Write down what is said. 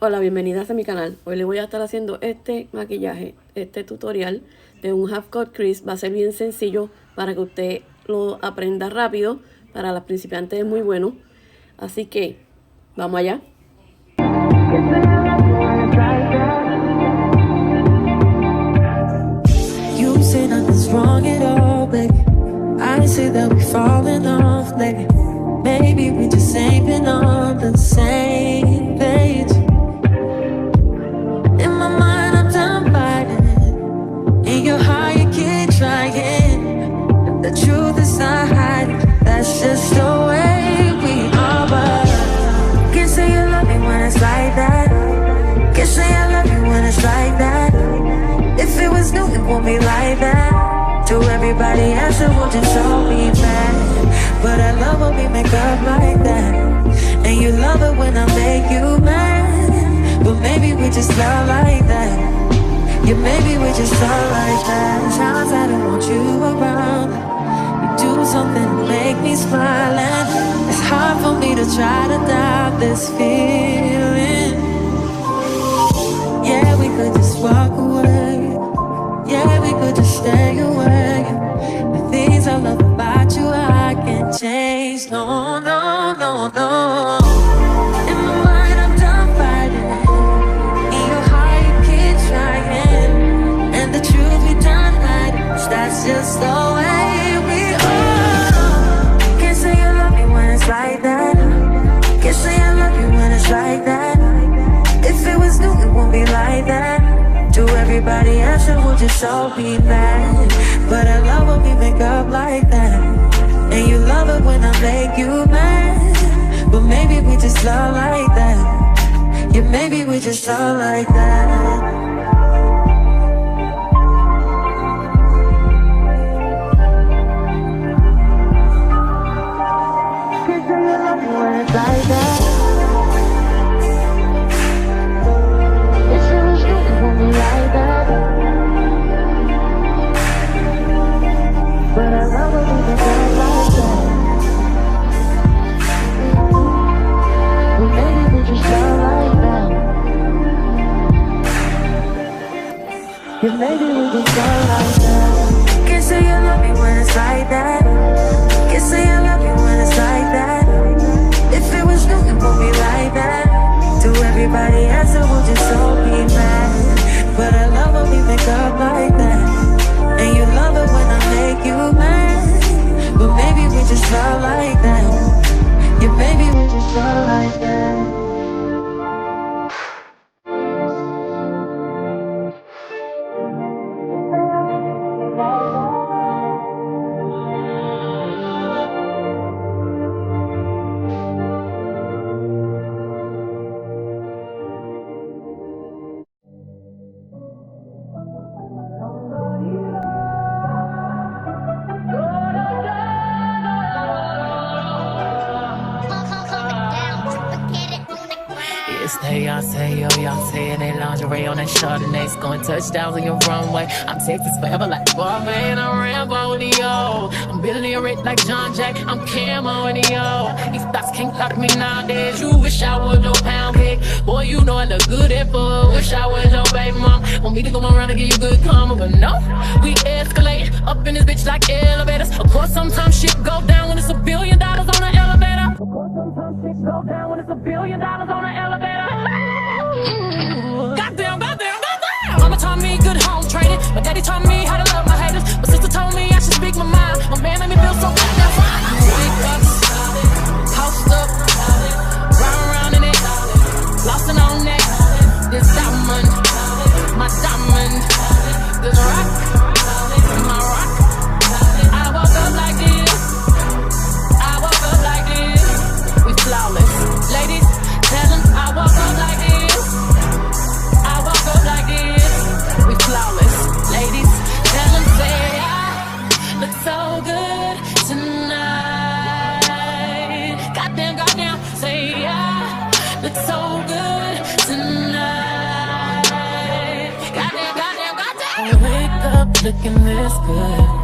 Hola, bienvenidas a mi canal. Hoy les voy a estar haciendo este maquillaje, este tutorial de un half cut crease. Va a ser bien sencillo para que usted lo aprenda rápido. Para las principiantes es muy bueno. Así que, vamos allá. You say nothing's wrong at all, baby. I say that we falling off, baby. Maybe we just ain't been on the same page. In my mind, I'm done fighting. In your heart, you keep trying. The truth is not hiding. That's just the way we are. But can't say you love me when it's like that. Can't say I love you when it's like that. If it was new, it won't be like that. To everybody else, it will just show me back. But I love when we make up like that. And you love it when I make you mad. But maybe we just love like that. Yeah, maybe we just love like that. Times I don't want you around. You do something to make me smile. And it's hard for me to try to doubt this feeling. Yeah, we could just walk away. Yeah, we could just stay away. The things I love about you, I can't change. No, no, no, no. In my mind, I'm done fighting. In your heart, you keep trying. And the truth we done hiding. That's just the way we are. Can't say you love me when it's like that. Can't say I love you when it's like that. If it was new, it won't be like that. To everybody else, it will just all be bad. But I love when we make up like that. And you love it when I make you mad. But maybe we just love like that. Yeah, maybe we just love like that. Can't say you love me when it's like that. But I love when we make up like that. But maybe we just love like that. Yeah, maybe we just love like that. Can't say you love me when it's like that. Can't say I love you when it's like that. If it was new, it won't be like that. To everybody else, it will just all be bad. But I love when we make up like that. And you love it when I make you mad. But maybe we just love like that. Yeah, maybe we just love like that. Y'all say, yo, y'all say they lingerie on that Chardonnay, scoring touchdowns on your runway. I'm Texas forever like, boy, man, I'm Rambo with the yo. I'm Billy Rick like John Jack, I'm Camo with the yo. These thoughts can't stop me nowadays. You wish I was your pound cake. Boy, you know I look good at full. Wish I was your baby mom. Want me to go around and give you good karma, but no. We escalate up in this bitch like elevators. Of course, sometimes shit go down when it's $1 billion on an elevator. Of course, sometimes shit go down when it's $1 billion on an elevator. Goddamn, goddamn, goddamn. Mama taught me good home training. My daddy taught me how to love my haters. My sister told me I should speak my mind. My man made me feel so goddamn fine. Wake up, post up, round in it, lost and on that. This diamond, my diamond, this rock, my rock. I woke up like this. I woke up like this. We flawless, ladies. Tell them I woke up like this. I woke up like this. We flawless, ladies. Tell them say I look so good tonight. Goddamn, goddamn, say I look so good tonight. Goddamn, goddamn, goddamn. I wake up looking this good.